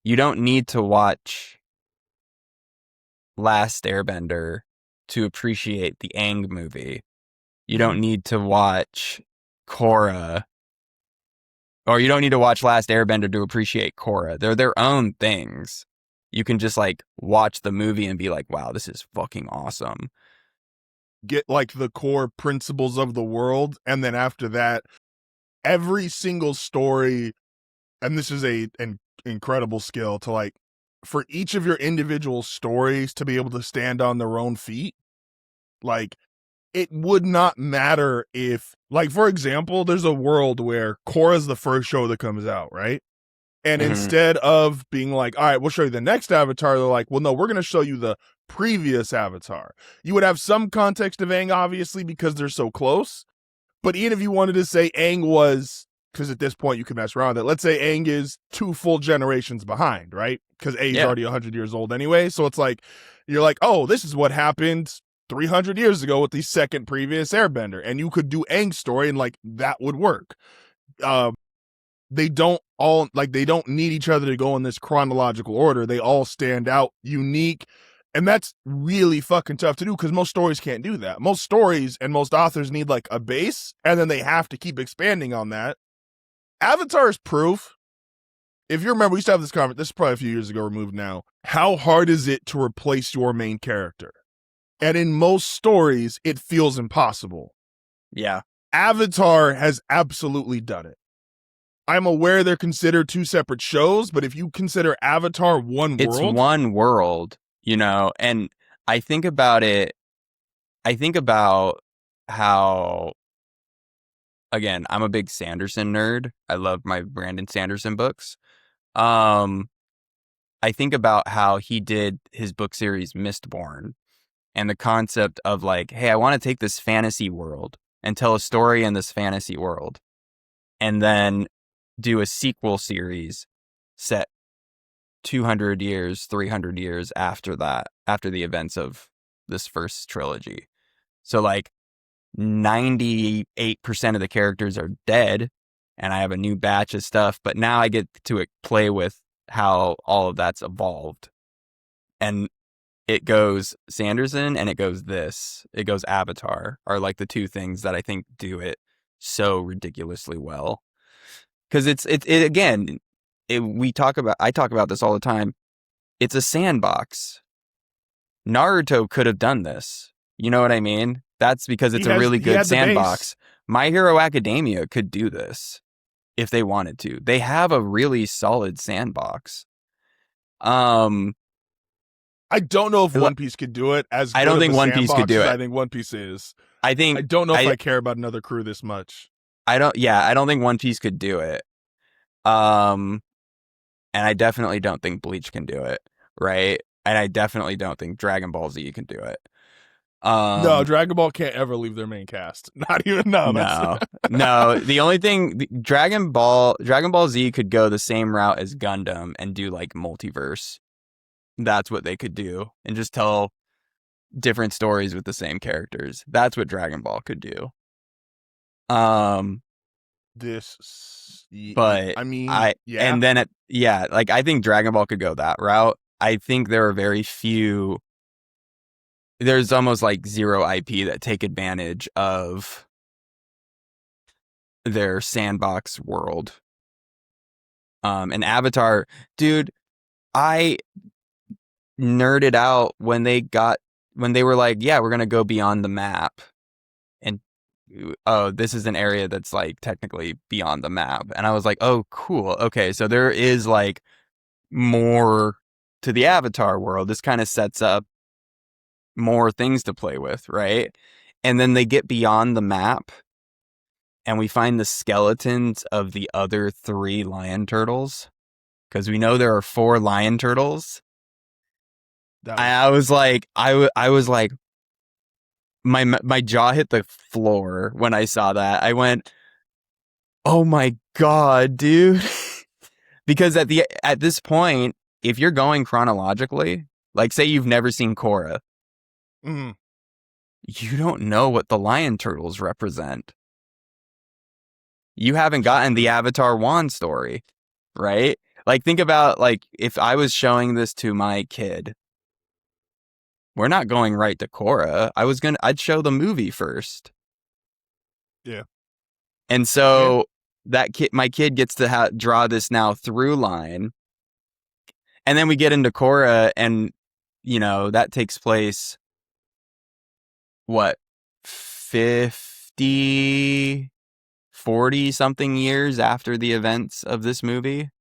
You don't need to watch Last Airbender to appreciate the Aang movie. You don't need to watch Korra, or you don't need to watch Last Airbender to appreciate Korra. They're their own things. You can just like watch the movie and be like, wow, this is fucking awesome. Get like the core principles of the world, and then after that, every single story, and this is an incredible skill to like, for each of your individual stories to be able to stand on their own feet. Like, it would not matter if, like, for example, there's a world where Korra's the first show that comes out, right? And instead of being like, all right, we'll show you the next Avatar, they're like, well, no, we're going to show you the previous Avatar. You would have some context of Aang, obviously, because they're so close. But even if you wanted to say Aang was, because at this point you can mess around with it, let's say Aang is 2 full generations behind, right? Because Aang's already 100 years old anyway. So it's like, you're like, oh, this is what happened 300 years ago with the second previous Airbender. And you could do Aang's story and like that would work. They don't need each other to go in this chronological order. They all stand out unique. And that's really fucking tough to do because most stories can't do that. Most stories and most authors need like a base and then they have to keep expanding on that. Avatar is proof. If you remember, we used to have this conversation, this is probably a few years ago removed now. How hard is it to replace your main character? And in most stories, it feels impossible. Yeah. Avatar has absolutely done it. I'm aware they're considered 2 separate shows, but if you consider Avatar one world. It's one world, you know, and I think about how, again, I'm a big Sanderson nerd. I love my Brandon Sanderson books. I think about how he did his book series Mistborn and the concept of like, hey, I want to take this fantasy world and tell a story in this fantasy world and then do a sequel series set 200 years, 300 years after that, after the events of this first trilogy. So like 98% of the characters are dead and I have a new batch of stuff, but now I get to play with how all of that's evolved. And it goes Sanderson and it goes Avatar are like the 2 things that I think do it so ridiculously well. Because I talk about this all the time. It's a sandbox. Naruto could have done this. You know what I mean? That's because it's a really good sandbox. My Hero Academia could do this if they wanted to. They have a really solid sandbox. I don't know if One Piece could do it as good. I don't think One Piece could do it. I think One Piece is. I don't know if I care about another crew this much. I don't think One Piece could do it. And I definitely don't think Bleach can do it, right? And I definitely don't think Dragon Ball Z can do it. No, Dragon Ball can't ever leave their main cast. Not even no. No. The only thing Dragon Ball Z could go the same route as Gundam and do like multiverse. That's what they could do and just tell different stories with the same characters. That's what Dragon Ball could do. But I mean, I think Dragon Ball could go that route. I think there are very few. There's almost like zero IP that take advantage of their sandbox world. And Avatar, dude, I nerded out when they were like, yeah, we're gonna go beyond the map, and oh, this is an area that's like technically beyond the map, and I was like, oh, cool, okay, so there is like more to the Avatar world. This kind of sets up more things to play with, right? And then they get beyond the map, and we find the skeletons of the other 3 lion turtles, because we know there are 4 lion turtles. I was like, my jaw hit the floor when I saw that. I went, oh my God, dude. Because at this point, if you're going chronologically, like say you've never seen Korra, you don't know what the lion turtles represent. You haven't gotten the Avatar Wan story, right? Like, think about, like, if I was showing this to my kid, we're not going right to Korra. I'd show the movie first. Yeah. And so my kid gets to draw this now through line. And then we get into Korra, and, that takes place, what, 50, 40 something years after the events of this movie.